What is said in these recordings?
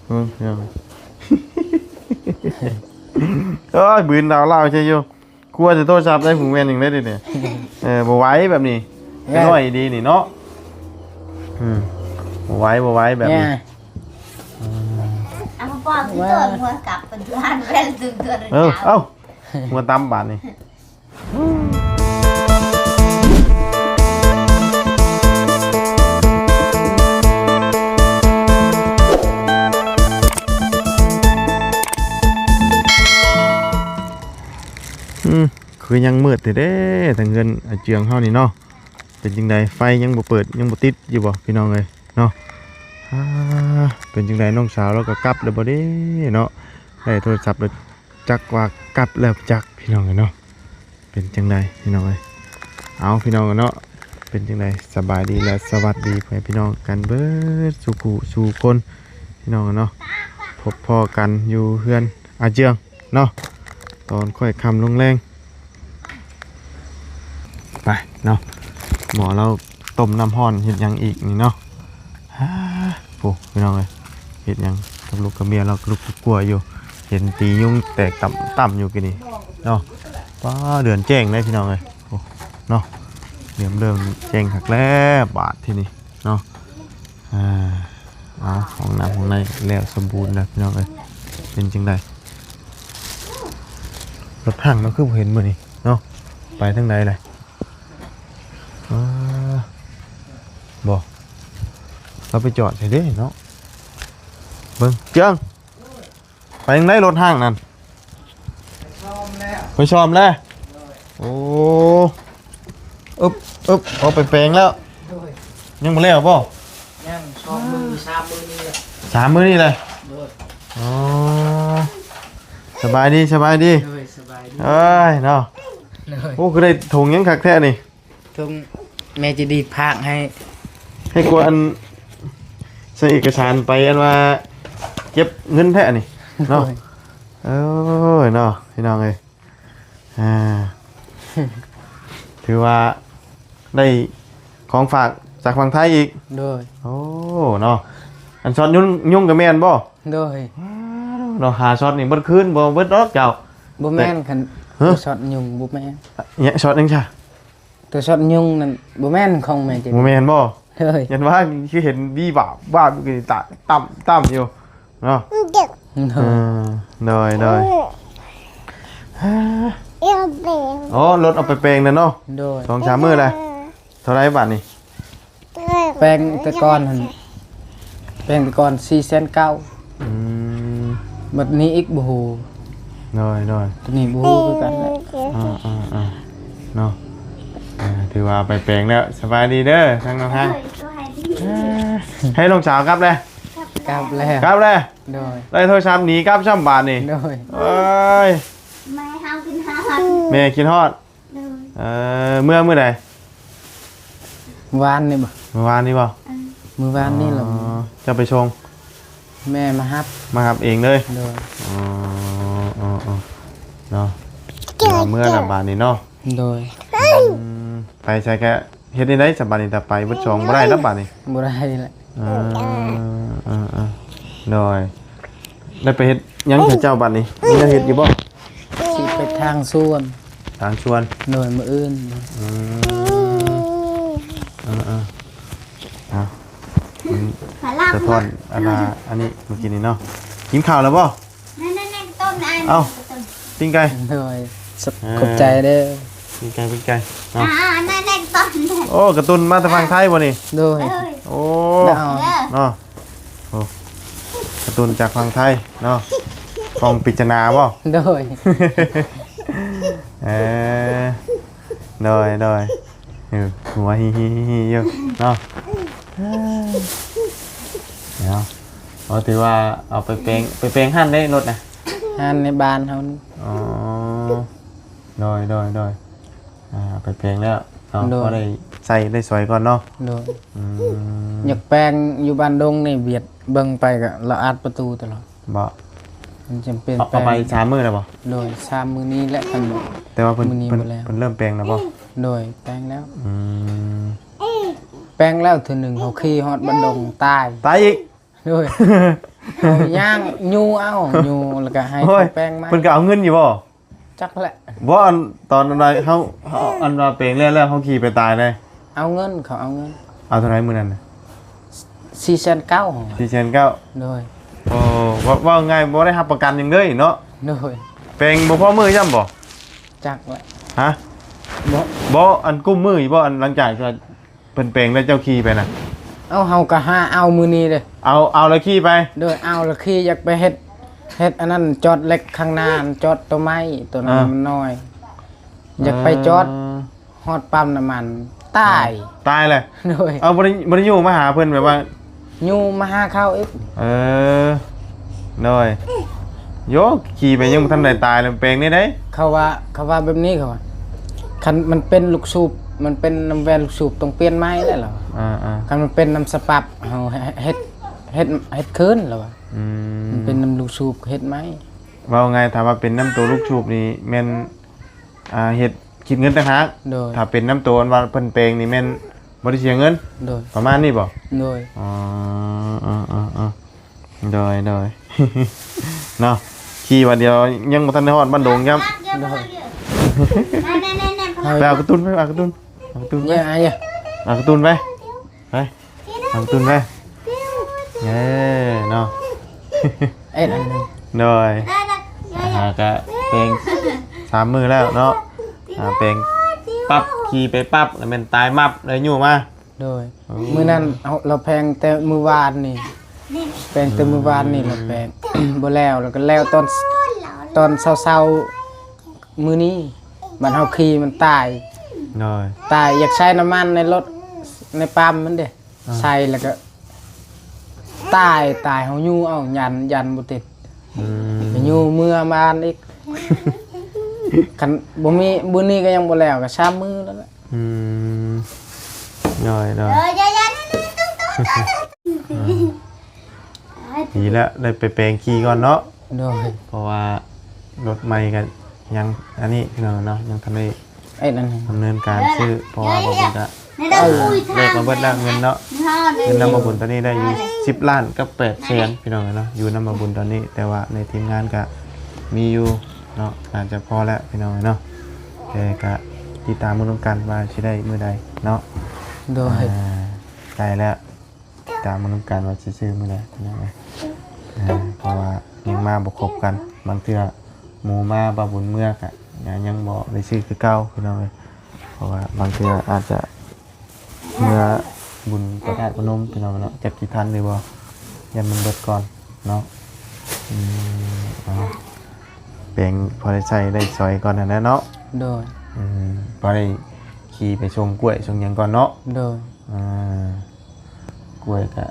ยังเอ้ยบืนดาวเล่าใช่อยู่กลัวจะโทรศัพท์ได้หูแมนอย่างได้ดิเนี่ยบ่ไหว้แบบนี้น้อยดีนี่เนาะบ่ไหว้แบบนี้เอามาป้อนที่ตัวมัวกลับเป็นร้านแรกตื่นตัวเลยเอ้ามัวตำบาดนี่คือยังมืดเด้ทางเงินเจียงเฮานี่เนาะเป็นจังไดไฟยังบ่เปิดยังบ่ติดอยู่บ่พี่น้องเอ้ยเนาะเป็นจังไดน้องสาวเราก็กลับแล้วบ่เด้เนาะได้โทรศัพท์แล้วจักว่ากลับแล้วจักพี่น้องเอ้ยเนาะเป็นจังไดพี่น้องเอ้ยเอาพี่น้องเนาะเป็นจังไดสบายดีและสวัสดีเพื่อนพี่น้องกันเบิดสู่คนพี่น้องเนาะพบพ่อกันอยู่เฮือนอาเจียงเนาะตอนค่อยค่ำลงแรงไปเนาะหมอเราต้มน้ำห้อนเห็ดยังอีกนี่เนาะโอ้พี่น้องเลยเห็ดยังกับลูกกับเมียเราลูกกลัวอยู่เห็นตียุ่งแตกต่ำอยู่กันนี่เนาะป้าเดือนแจ้งเลยพี่น้องเลยโอ้เนาะเริ่มแจ้งหักแล้วบาทที่นี่เนาะของน้ำของในแล้วสมบูรณ์นะพี่น้องเลยเป็นจังไดรถถังเราคือเห็นมือนี่เนาะไปทั้งใดเลยบอกเราไปจอดใช่ดิเนาะเบิ้งเจียงไปยังไงรถห้างนั่นไปชอมแล้วโอ้อึบเอาไปแปลงแล้วยังมาแล้วป่ะยังชอบมือ3 มือนี่แหละ3 มื้อนี่เลยอ๋อสบายดีสบายดีเอ้ยเนาะโอ้ก็ได้ถุงยังคักแท้นี่ถุงแม่จะดีดพากให้กวนใส่เอกสารไปอันว่าเก็บเงินแท้นี่เนาะเอ้ยเนาะพี่น้องเอ้ยถือว่าได้ของฝากจากฝั่งไทยอีกโดยโอ้เนาะอันช็อตยุ่งกับแม่นบ่โดยเราหาช็อตนี่บ่คืนบ่เบิดดอกเจ้าบ่แม่นคันช็อตยุ่งบ่แม่นเนี่ยช็อตนึงจ้ะตัวช็อตยุ่งนั่นบ่แม่นของแม่จิบ่แม่นบ่เฮ้ยยันว่าคือเห็นวีบ้าอยู่ตะต่ำอยู่เนาะได้อ๋อรถเอาไปแปลงนั่นเนาะโดย2-3 มื้อเลยเท่าไรบาทนี่แปลงแต่ก่อนหั่นแปลงแต่ก่อน4,900,000บัดนี้อีกบ่ฮู้ได้ตัวนี้บ่ฮู้คือกันแหละเนาะถือว่าไปแปลงแล้วสบายดีเด้อทางน้องทางให้ลงสาวครับเลยกลับเลยโดยได้โทรศัพท์หนีกลับช่ำบาทนี่โดยเอ้ยแม่ห้ามกินฮอดแม่กินฮอดเมื่อใดวานนี่บ่เมื่อวานนี่บ่มื้อวานนี่หรอจะไปชงแม่มารับเองเลยโดยเนาะเมื่อละบาทนี่เนาะโดยไปใช่แค่เฮ็ดได้สบายนี่แต่ไปบ่ชงบ่ได้รับบาทนี่บ่ได้แหละโดยได้ไปเฮ็ดยังเจ้าบาทนี่มีเฮ็ดอยู่บ่สิไปทางชวนโดยมื้ออื่นจะทอนอันนี้เมื่อกี้นี่เนาะกินข้าวแล้วบ่นั่นต้มอันเอ้าปิ้งไก่โดยขอบใจเด้อปิ้งไก่นั่นต้มโอ้กระตุ้นมาจากฝั่งไทยบ่นี่โดยโอ้เนาะโอ้กระตุ้นจากฝั่งไทยเนาะกองปริศนาบ่โดยโดยหัวฮิอยู่เนาะเอาถือว่าเอาไปแปลงหั่นได้รถนะหั่นในบ้านเขาอ๋อโดยไปแปลงแล้วก็ได้ใส่ได้สวยก่อนเนาะโดยอยากแปลงอยู่บ้านดงนี่เบียดเบิ่งไปก็เราอัดประตูตลอดบ่มันจำเป็นเอาไป3 มื้อแล้วบ่โดย3 มื้อนี้และกันแต่ว่าเพิ่นเริ่มแปลงแล้วบ่โดยแปลงแล้วแปลงแล้วทีหนึ่งเขาขี่ฮอดบันดงตายอีกด้วย เอาย่างยูเอายูแล้วก็ให้ โอ้ย เขาแป้งไหม เพิ่นก็เอาเงินอยู่บ่ จักแหละ บ่อันตอนอะไรเขาอันว่าเปลงแล้วเขาขี่ไปตายเลย เอาเงินเขาเอาเงิน เอาเท่าไหร่มื้อนั้นน่ะ 4,900 4,900 โดย โอ้ว่าไงบ่ได้รับประกันหยังเลยเนาะ โดย เปลงบ่พอมือย่ำบ่ จักแหละ ฮะ บ่ บ่อันกุ้มมืออยู่บ่อันหลังจากที่ว่าเพิ่นเปลงแล้วเจ้าขี่ไปน่ะ เอาเฮาก็หาเอามื้อนี้เด้อ เอาแล้วขี่ไป โดยเอาแล้วขี้อยากไปเฮ็ดอันนั้นจอดเล็กข้างหน้าจอดตัวไม้ตัวนั้นมันน้อย อยากไปจอดฮอดปั๊มน้ำมันตาย ตายเลย โดย เอาบ่ได้อยู่มาหาเพิ่นแบบว่า ยูมาหาเขาอีก เออหน่อยโยขี่ไปยังบ่ทันได้ตายเลยเปลงนี่ได้ เขาว่าแบบนี้เขาว่าคันมันเป็นลูกสูบมันเป็นน้ำแวนลูกสูบต้องเปลี่ยนไม้แล้วเหรอ อ่า คันมันเป็นน้ำสปับเฮาเฮ็ดคืนแล้วว่า มันเป็นน้ำลูกสูบเฮ็ดไหม ว่าไงถ้าว่าเป็นน้ำตัวลูกชูบนี่แม่นเฮ็ดคิดเงินต่างหาก โดย ถ้าเป็นน้ำตัวว่าเพิ่นเปลงนี่แม่นบ่ได้เสียเงิน โดย ประมาณนี้บ่ โดย อ๋อโดย เนาะขี่วันเดียวยังบ่ทันได้ฮอดบ้านดงครับ Nè nè nè nè. ไปเอากระตุ้นไปเอากระตุ้นเอากระตุ้นไป เนี่ยไอ้เนี่ย เอากระตุ้นไปเอากระตุ้นไปเย้เนาะ ไอ้อันนึง โดย Đây đây. ก็เป็น3 มื้อแล้วเนาะเป็นปั๊บขี่ไปปั๊บแล้วมันตายมับเลยอยู่มา โดยมื้อนั้นเราแพงแต่มื้อวานนี่แพงแต่มื้อวานนี่เราแพง บ่แล้วก็แล้วตอนเช้าๆมื้อนี้มันเฮาขี่มันตาย โดย ตายอยากใช้น้ำมันในรถในปั๊มมันเด้ใส่แล้วก็ตายเฮายู่เอายันบ่ติด ไปอยู่เมื่อมานอีก คันบ่มีมื้อนี้ก็ยังบ่แล้วก็3มื้อแล้วล่ะ โดย Rồi dạ dạ. Tung tung. ดีแล้วได้ไปแปลงขี่ก่อนเนาะ โดย เพราะว่ารถใหม่กันยังอันนี้เนาะยังทันได้ ไอ้นั่น ดำเนินการซื้อเพราะว่าบางคนก็ Này đâu vui เลข thang. มาเบิดแล้วเงินเนาะ Ngon เงิน đây. นำมาบุญตอนนี้ได้อยู่10 ล้านกับ8 แสนพี่น้องเนาะอยู่นำมาบุญตอนนี้ แต่ว่าในทีมงานก็มีอยู่เนาะอาจจะพอแล้วพี่น้องเนาะแต่ก็ติดตามมื้อกันว่าสิได้มื้อใดเนาะ โดย ใกล้แล้วติดตามมื้อกันว่าสิซื้อมื้อใดพี่น้องเพราะว่ายังมาบ่ครบกันบางเทื่อหมู่มาบ่บุญเมื่อกะยังบ่ได้ซื้อคือเก่าพี่น้องเพราะว่าบางเทื่ออาจจะเมื่อบุญประทานพนมพี่น้องเนาะจักกี่ทันเลยบ่ยันมันเบิดก่อนเนาะเอาแปลงพอได้ใช้ได้ซอยก่อนนั่นแหละเนาะ โดย พอได้ขี่ไปชมกล้วยชมหยังก่อนเนาะ โดย กล้วยก็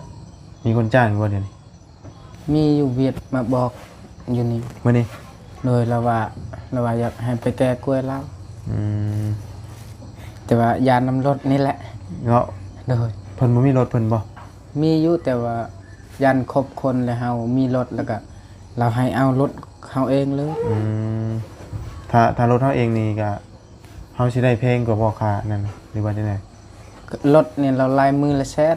มีคนจ้างอยู่บ่เดี๋ยวนี้ มีอยู่เวียดมาบอกอยู่นี่ มื้อนี้ โดยเราว่าอยากให้ไปแก้กล้วยแล้ว อืม แต่ว่ายานน้ำรถนี่แหละ เนาะ โดย เพิ่นบ่มีรถเพิ่นบ่ มีอยู่แต่ว่ายันครบคนแล้วเฮามีรถแล้วก็เราให้เอารถเฮาเองเลย ถ้ารถเฮาเองนี่ก็เฮาสิได้เพลงกว่าบ่ค่านั่นหรือว่าจังได๋ รถเนี่ยเราไล่มือละแสน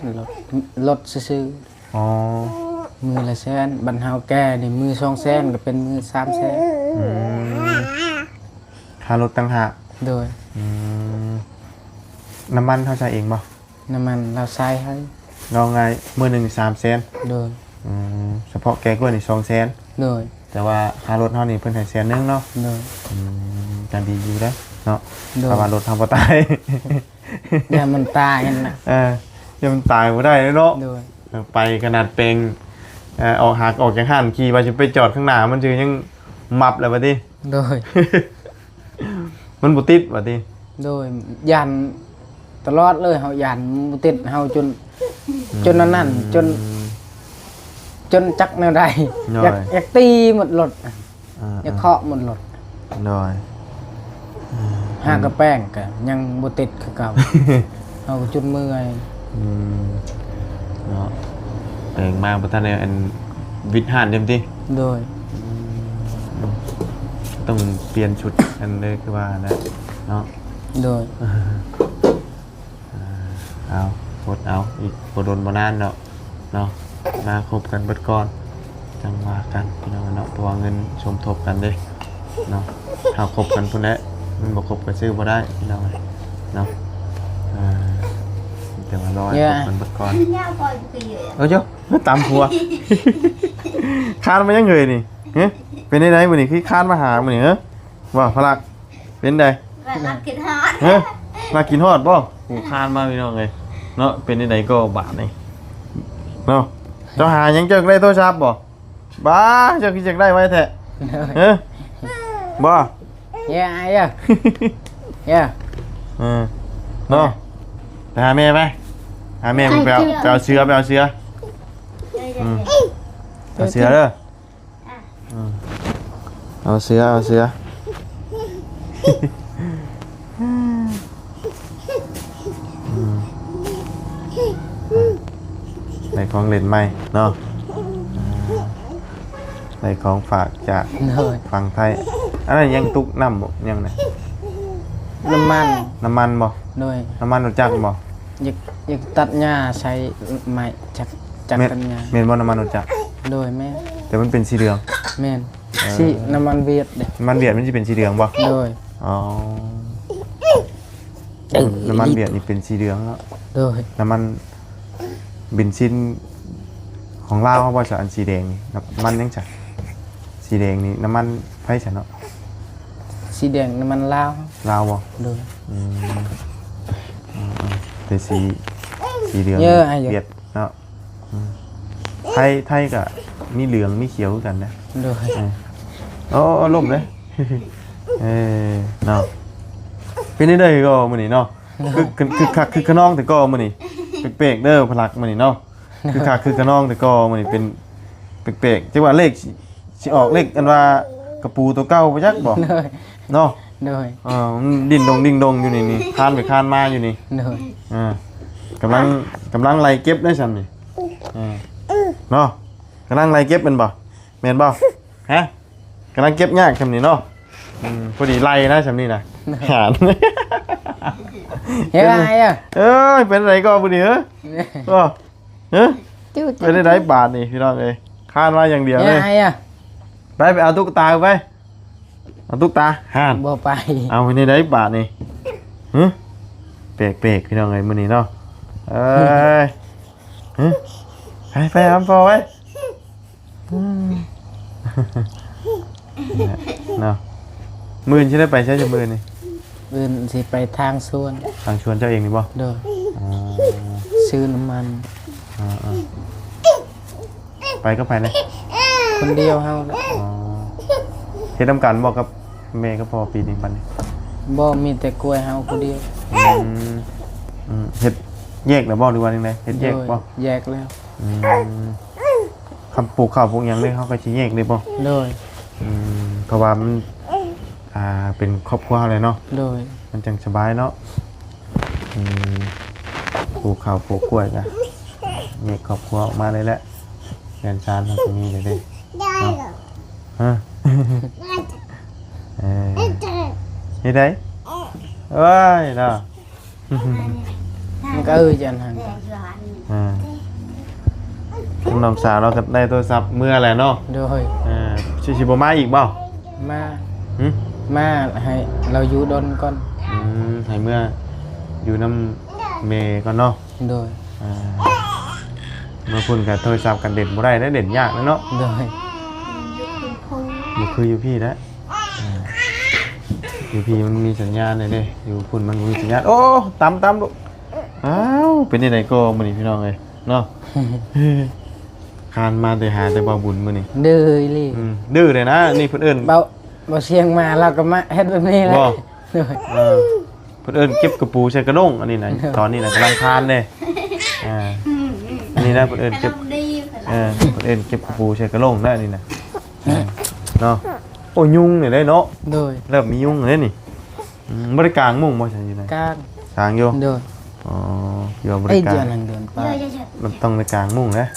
รถซื่อ อ๋อ ๆมือละแสนบรรเฮาแก่นี่มือ2แสนก็เป็นมือ3แสน ค่ารถต่างหาก โดย น้ำมันเฮาใช้เองบ่ น้ำมันเราใช้ให้ ลองไงมื้อหนึง300,000 โดย เฉพาะแกกล้วยนี่200,000 โดย แต่ว่าค่ารถเฮานี่เพิ่นให้100,000เนาะ โดย ก็ดีอยู่เด้อเนาะ โดย ถ้าว่ารถทำบ่ตาย อย่ามันตายกันนะ ยังมันตายบ่ได้เลยเนาะ โดย ไปขนาดเปลงออกหักออกจากห้านขี่ว่าสิไปจอดข้างหน้ามันจือยังมับแล้วบัดนี้ โดย มันบ่ติดบัดนี้ โดยยันตลอดเลยเฮายันบ่ติดเฮาจนนั่นจนจักแนวใดอยากตีหมดรถอยากเคาะหมดรถ น้อย หากระแป้งก็ยังบ่ติดคือเก่า เฮาก็จนเมื่อย เนาะเปลงมาบ่ทันได้อันวิดหานเต็มที่ โดย ต้องเปลี่ยนชุดอันเลยคือว่านะเนาะ โดย เอากดเอาอีกบ่โดนบ่นานเนาะมาคบกันเบิดก่อน จังว่ากันพี่น้องเนาะเพราะว่าเงินสมทบกันเด้เนาะถ้าคบกันพุ่นแหละมันบ่คบก็ซื้อบ่ได้พี่น้องเนาะแต่ว่ารอให้คบกันเบิดก่อน nhau coi cái gì vậy เอาเจ้าตามผัว คานมายังเงยนี่เฮ้เป็นได้ไดมื้อนี้คือคานมาหามื้อนี้เฮ้ว่าพลักเป็นได và ăn thịt hot เฮ้มากินฮอดบ่โอ้คานมาพี่น้องเอ้ยเนาะเป็นได้ไดก็บาดนี่เนาะเจ้าหายังเจ้าได้โทรศัพท์บ่บ้าเจ้าคิดจักได้ไว้แท้เฮ้บ่ Yeah, ai à? Yeah. เนาะไปหาแม่ไปหาแม่ไปเอาเสือไปเอาเสือ đây đây เอาเสือเด้อเอาเสือเอาเสือในของเล่นใหม่เนาะในของฝากจาก Rồi, ฝั่งไทยอันนั้นยังตุกน้ำบ่ยังไง น้ำมัน น้ำมันบ่ rồi น้ำมันรู้จักบ่ giậtตัดหญ้าใช้ไม้จัก เม็ด ตัดหญ้า เม็ดบ่น้ำมันรู้จัก rồi mẹ แต่มันเป็นสีเหลือง men si น้ำมันเวียดเด้ น้ำมันเบียดมันจะเป็นสีเหลืองบ่ rồi อ๋อน้ำมันเบียดนี่เป็นสีเหลืองแล้ว rồi น้ำมันเบนซินของลาวเขาบอกจะอันสีแดงนี่น้ำมันยังจ้ะสีแดงนี่น้ำมันไฟฉันเนาะ si đèn น้ำมันลาว ลาวบ่ rồi เป็นสีเหลือง เยอะไอ้เยอะ เบียดเนาะไทยกับมีเหลืองมีเขียวคือกันนะ rồi เอาล่มเลย เนาะเป็นได้ก็มื้อนี้เนาะคือคักคือขนองแต่ก็มื้อนี้เป๊กๆเด้อพลักมื้อนี้เนาะคือคักคือขนองแต่ก็มื้อนี้เป็นเป๊กๆจังว่าเลขสิออกเลขอันว่ากระปูตัวเก่าบ่จักบ่ rồi เนาะ rồi มันดิ้นดงอยู่นี่คานไปคานมาอยู่นี่ rồi กำลังไล่เก็บได้ซั่นนี่เนาะกำลังไล่เก็บแม่นบ่แม่นบ่ฮะกำลังเก็บยากซั่นนี่เนาะพอดีไล่นะซั่นนี่น่ะหาน เฮ้ยai à เอ้ยเป็นไรก็บุญเหรอก็เป็นไรบาทนี่พี่น้องเอ้ยคานมาอย่างเดียวเลย ai à ไปเอาตุ๊กตาไปเอาตุ๊กตาห่าน บ่ไป เอาไปในไรบาทนี่เปรกพี่น้องเอ้ยมื้อนี้เนาะเอ้ยไปเอาพอไว้เนาะมื้อนี้สิได้ไปใช้จังมื้อนี่ อื่นสิไปทางสวน ทางชวนเจ้าเองนี่บ่ rồi ซื้อน้ำมัน ไปก็ไปเลย คนเดียวเฮาแหละ เฮ็ดน้ำกันบอกกับแม่ก็พอปีนี้ปันนี้ บ่มีแต่กล้วยเฮาคนเดียว เฮ็ดแยกแล้วบ่หรือว่าจังไดเฮ็ดแยกบ่ แยกแล้ว คำปลูกข้าวปลูกหยังเลยเฮาก็สิแยกเลยบ่ rồi เพราะว่ามันเป็นครอบครัวเลยเนาะ rồi มันจังสบายเนาะปลูกข้าวปลูกกล้วยจ้ะแยกครอบครัวออกมาเลยแหละแฟนชานเฮาก็มีเลยเด้ฮะเฮ็ดได้เอ้ยเนาะ มันก็จันหัน น้องสาวเราก็ได้โทรศัพท์เมื่อแหละเนาะ rồi ชิบมาอีกเปล่า มาให้เราอยู่ดนก่อน ให้เมื่ออยู่น้ำเมย์ก่อนเนาะ rồi เมื่อคุณกับโทรศัพท์กันเด่นบ่ได้ได้เด่นยากนะเนาะ rồi มันคืออยู่พี่แล้วอยู่พี่มันมีสัญญาณเลยเด้อยู่คุณมันมีสัญญาณโอ้ตำลูกอ้าวเป็นยังไงก็มื้อนี้พี่น้องเอ้ยเนาะ คานมาแต่หาแต่บ่บุญมื้อนี้ ดื้อลิ ดื้อเลยนะนี่เพิ่นเอิ้น เบาเสียงมาเราก็มาเฮ็ดแบบนี้แหละ บ่ rồi เพิ่นเอิ้นเก็บกระปูใส่กระด้งอันนี้นะตอนนี้นะกำลังคานเลยอันนี้นะเพิ่นเอิ้นเก็บ đi เพิ่นเอิ้นเก็บกระปูใส่กระด้งได้นี่นะเนาะโอ้ยุงนี่ได้เนาะ rồi เริ่มมียุงเลยนี่บ่ได้กางมุ้งบ่ใช่อยู่ไหน can กางอยู่ rồi อ๋ออยู่บ่ ấy ได้กาง giờ hàng đường pa chơi มันต้องได้กางมุ้งนะ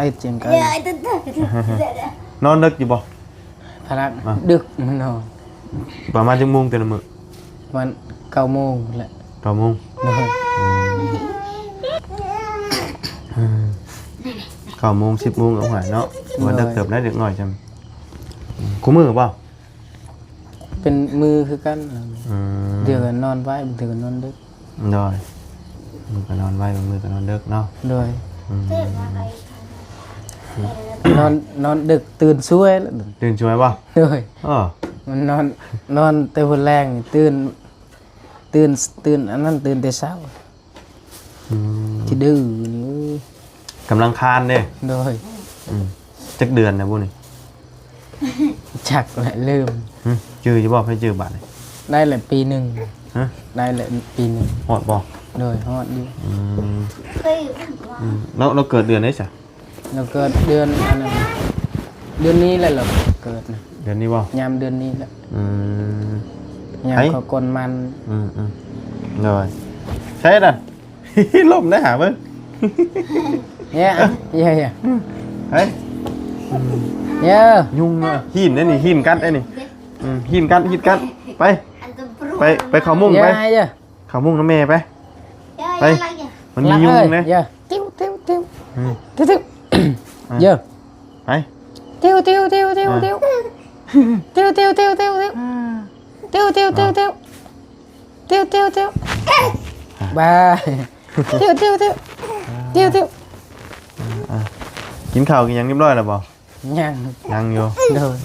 ấy trên cái chơi นอนดึกอยู่บ่ phạt được nó ประมาณจังโมงแต่ละมื้อ วัน9 โมงแหละ 9 โมง rồi 9 โมง 10 โมงเอาหายเนาะวันเติบได้เด็กหน่อยจังกูมือเปล่า เป็นมือคือกัน ม เดี๋ยวก็นอนไว้เดี๋ยวก็นอนดึก โดยมือก็นอนไว้มือก็นอนเด็กเนาะ โดย อืม นอนดึกตื่นช่วยแล้ว ตื่นช่วยเปล่า โดย อ้อ มันนอนแต่วันแรงนี่ตื่นอันนั้นตื่นแต่เช้า อืม ที่ดื้อนี่ กำลังคานเด้ โดย จักเดือนนะบุนี่ จักแหละลืม จื้อจะบอกให้จื้อบาทเลย ได้แหละปีหนึ่ง ฮะ ได้แหละปีหนึ่ง หอดบอก โดยฮอดอยู่ เราเกิดเดือนไหนจ้ะ แล้วเกิดเดือนอันนั้นเดือนนี้แหละเหรอเกิดนะ เดือนนี้บ่ ยามเดือนนี้แหละ อืม ยาม ไอ้ เขากลมัน rồi thế nè lùm đấy hả bưng เนี่ยเย่ đấy เย่ nhung hin đấy nè hin cắt đấy nè hin cắt bay bay khảo mung เย่ bay เย่ khảo mung nó mè bay bayมันมี Lắc ยุง ơi, นะ เย่ติ้วติ้วติ้วติ้วติ้วเย่ ไป ติ้วติ้วติ้วติ้วติ้วติ้วติ้วติ้วติ้วติ้วติ้วติ้วติ้วติ้วติ้วติ้วติ้วบ้าติ้วติ้วติ้วติ้วติ้ว กินข้าวกินยังเรียบร้อยแล้วบ่ ยัง ยังอยู่ โดย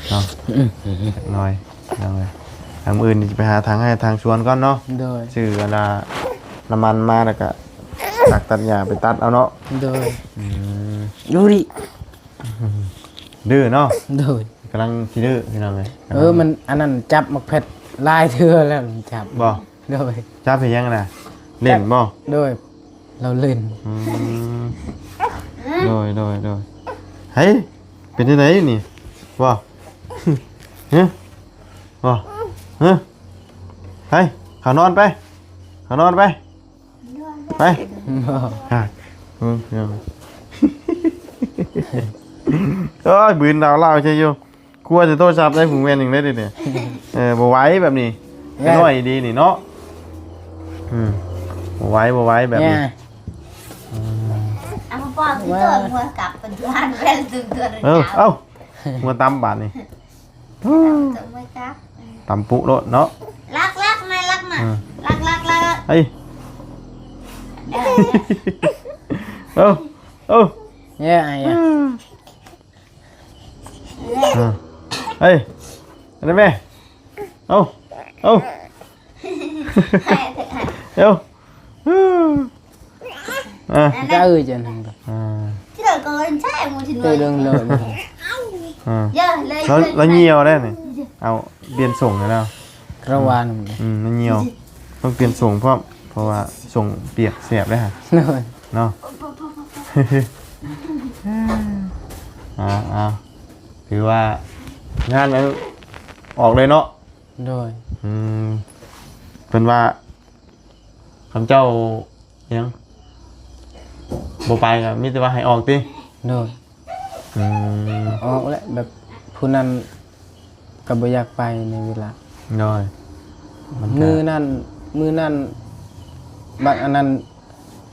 เนาะหน่อยยังเลยทางอื่นจะไปหาทางให้ทางชวนก่อนเนาะ โดย ซื้อเวลาน้ำมันมาแล้วก็ตัดหญ้าไปตัดเอาเนาะ โดยดูดิ ดื้อเนาะ โดย กำลังขี้ดื้อพี่น้องเลย มันอันนั้นจับมักเผ็ดลายเทือแล้วจับ บ่ โดย จ้าเพียงน่ะเล่นบ่ โดยเราเล่น โดยเฮ้ยเป็นที่ไหนนี่บ่เฮ้ยบ่เฮ้ยเฮ้ยเขานอนไปเขานอนไปไปฮะโอ้ยบืนดาวเล่าใช่อยู่กลัวจะโทรศัพท์ได้ผมเวียนหนึ่งได้ดิเนี่ยบ่ไหว้แบบนี้น้อยดีนี่เนาะบ่ไหว้แบบนี้ เอาพ่อที่ตัวมัวกลับเป็นบ้านแว่นตึงตัวเดียว เอ้ามาตำบาทนี่ ตึงไม่กลับ ตำปุโลดเนาะ ลักไม่ลักน่ะลัก เฮ้ยเอ้า เนี่ยไอ้อะ เฮ้ยอะไรแม่เอ้า ให้เถอะให้ เอ้าก็เอ้ยจังเลย ที่เราก็ใช่มูทิน เตือนเลย เยอะเลย แล้วเหี่ยวได้นี่เอาเปลี่ยนส่งแล้ว กระวาน มันเหี่ยวต้องเปลี่ยนส่งเพราะว่าส่งเปียกเสียบได้ฮะ เลย เนาะถือว่างานมันออกเลยเนาะ โดย เป็นว่าคำเจ้ายังบ่ไปกับมิตรว่าให้ออกติ โดยออกแล้วแบบผู้นั้นก็บ่อยากไปในเวลา น้อย มือนั่นบักอันนั้น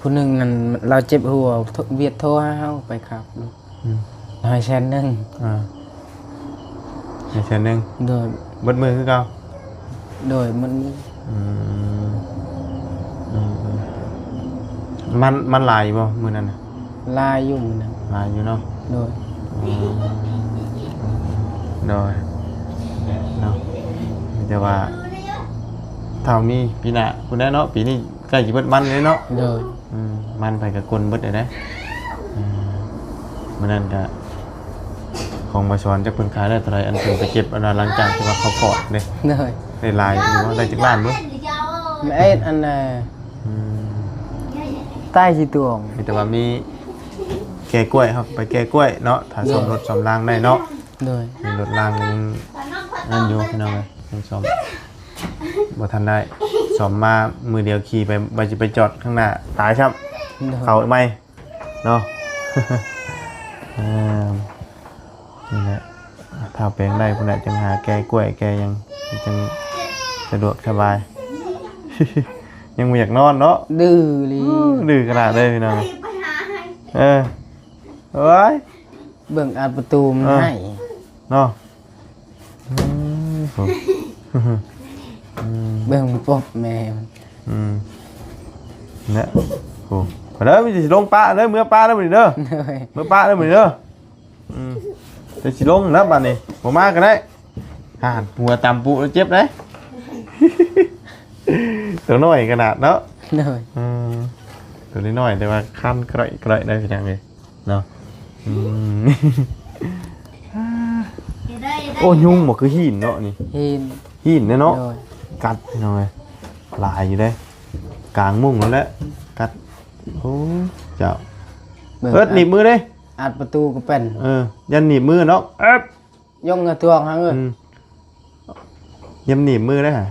ผู้หนึ่งนั่นเราเจ็บหัวเวียดโทรหาเฮาไปครับให้แชนนึง ในเช่นนึง โดย เบิดมือคือเก่า โดยมัน มันหลายบ่มื้อนั้นน่ะ ลายอยู่มื้อนั้น หลายอยู่เนาะ โดย น้อยเนาะแต่ว่าเท่ามีปีหน้าคุณได้เนาะปีนี้ใกล้สิเบิดมันเลยเนาะ โดย มันไปกับกลเบิดได้เด้มื้อนั้นก็ของมาสอนจักเพิ่นขายได้เท่าไหร่อันเพิ่นไปเก็บอันนั้นหลังจากที่ว่าเขาปอดเด้ โดย ได้ลายอยู่ว่าได้จักล้านบ่ แม่เอ็ดอันน่ะใต้สิตวง มีแต่ว่ามีแก่กล้วยครับไปแก่กล้วยเนาะถ้าซ่อมรถซ่อมรางได้เนาะ โดย มีรถรางยังนั่นอยู่พี่น้องเลยยังซ่อมบ่ทันได้ซ่อมมามือเดียวขี่ไปสิไปจอดข้างหน้าตายครับ โดย เขาไม่เนาะ นี่แหละถ้าแปลงได้พุ่นน่ะจังหาแก่กล้วยแก่ยังจังสะดวกสบาย ยังบ่อยากนอนเนาะ ดื้อลี ดื้อขนาดเลยพี่น้อง ไปหาให้ เออเอ้ย เบิ่งอัดประตูมันให้ เนาะโอ้ เบิ่งปบแม่มัน เนี่ยโอ้ไปเด้อมีสิลงปลาเด้อเมื่อปลาเด้อมื้อนี้เด้อ เลย เมื่อปลาเด้อมื้อนี้เด้อจะสิลงนะบัดนี้บ่มาก็ได้ห่านหัวตำปุแล้วเจ็บเด้ ตัวน้อยขนาดเนาะ เลย ตัวน้อยๆแต่ว่าคันไกลได้พี่น้องเอ้ยเนาะ โอ้ยุงบ่คือหินเนาะนี่ หิน หินเนาะ เลย กัดพี่น้องเอ้ยหลายอยู่เด้กลางมุ้งแล้วแหละกัดโอ้เจ้า บิ่ง หนีบมือเด้ อัดประตูก็เป็น ยันหนีบมือเนาะ ย่องเงาตัวหางเงิน ยันหนีบมือได้ฮะ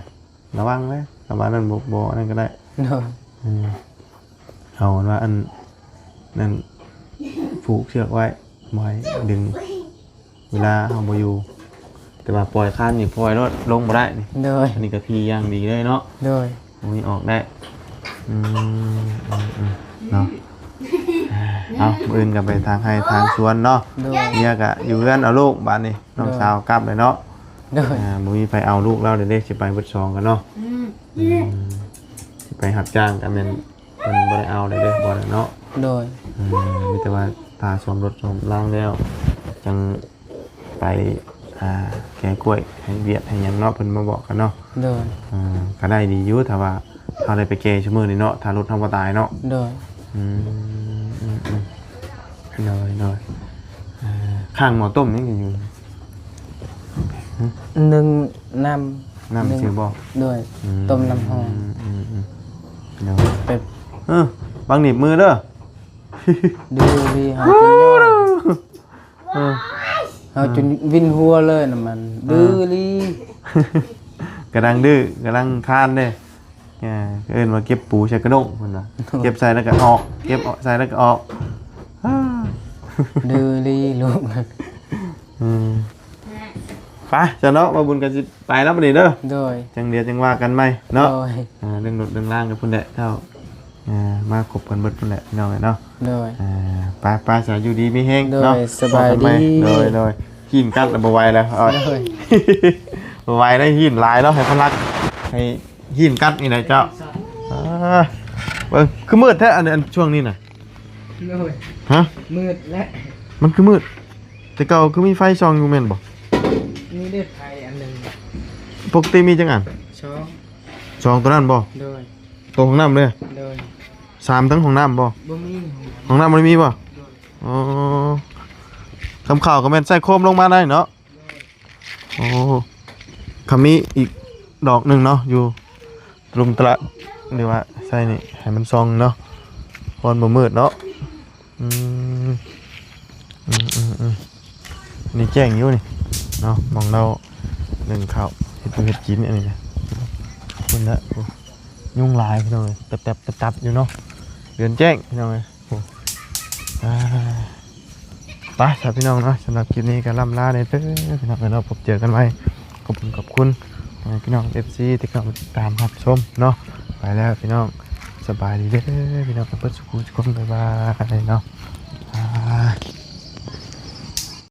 ระวังเลยประมาณนั้นบ่นั่นก็ได้ เลย เอาว่าอันนั่นผูกเชือกไว้ไว้ดึงเวลาเอาบ่อยู่แต่ว่าปล่อยคันนี่ปล่อยรถลงบ่ได้นี่ เลย อันนี้ก็ทีอย่างดีเลยเนาะ เลย ตรงนี้ออกได้เนาะเอาอื่นกันไปทางให้ทางสวนเนาะ เลย เนี่ยก็อยู่เรือนเอาลูกบ้านนี่น้องสาวกลับเลยเนาะ เลย บ่มีไปเอาลูกเราเดี๋ยวสิไปเบิด2กันเนาะสิไปรับจ้างกันแม่นเพิ่นบ่ได้เอาได้เด้อบ่ได้เนาะ เลย มีแต่ว่าตาสวมรถสวมล่างแล้วจังไปแกงกล้วยให้เวียดให้หยังเนาะเพิ่นมาบอกกันเนาะ เลย ก็ได้ดีอยู่ถ้าว่าเฮาได้ไปแกชั่วโมงนี้เนาะถ้ารถทำบ่ตายเนาะ เลย น้อยข้างหม้อต้มนี่อยู่ หนึ่งน้ น้ำชื่อบ่ ำด้วยต้มน้ำหอม เดี๋ยว เป็ด บางหนีบมือเด้อ ดื้อลีเฮาจนย่อเฮาจนวินหัวเลยน่ะมันดื้อลี กำลังดื้อกำลังคานเด้เอิ้นว่าเก็บปูใส่กระด้งเพิ่นว่าเก็บใส่แล้วก็ออกเก็บใส่แล้วก็ออก ดื้อลีลูก ไปจะเนาะมาบุญกันสิไปแล้วบัดนี้เด้อ โดย จังเดียวจังว่ากันไหมเนาะ โดย เรื่องรถเรื่องล่างกับพุ่นแหละเท่ามาคบกันเบิดพุ่นแหละพี่น้องเนาะ โดย ไปสายอยู่ดีมีแห้ง โดย เนาะ สบายดี โดยหินกัดแล้วบ่ไหวแล้วเอา โดย บ่ไหวได้หินหลายแล้วให้พลักให้หินกัดนี่นะเจ้าเบิ่งคือมืดแท้อันช่วงนี้น่ะ โดย ฮะ มืดและ มันคือมืดแต่เก่าคือมีไฟส่องอยู่แม่นบ่ นี่ได้ไฟอันหนึ่ง ปกติมีจังอัน ช้อน สองตัวนั้นบ่ โดย ตัวของน้ำเลย โดย 3ทั้งของน้ำบ่ บ่มี ของน้ำมันมีบ่อ๋อคำข่าวก็แม่นใส่โคมลงมาได้เนาะโอ้คำนี้อีกดอกหนึ่งเนาะอยู่รุมตะเรียกว่าใส่นี่ให้มันซองเนาะพอนบ่มืดเนาะนี่แจ้งอยู่นี่เนาะมองเราหนึ่งข้าวเห็ดเห็ดกินอันนี้นะคนละโอ้ยุ่งลายพี่น้องเลยตับอยู่เนาะเดือนแจ้งพี่น้องเลยโอ้ไปครับพี่น้องเนาะสำหรับคลิปนี้ก็ล่ำลาเลยเด้อพี่น้องเราพบเจอกันใหม่ขอบคุณพี่น้อง FC ที่เข้ามาติดตามรับชมเนาะไปแล้วพี่น้องสบายดีเด้อพี่น้องเปิดสุขุมบ๊ายบายเนาะ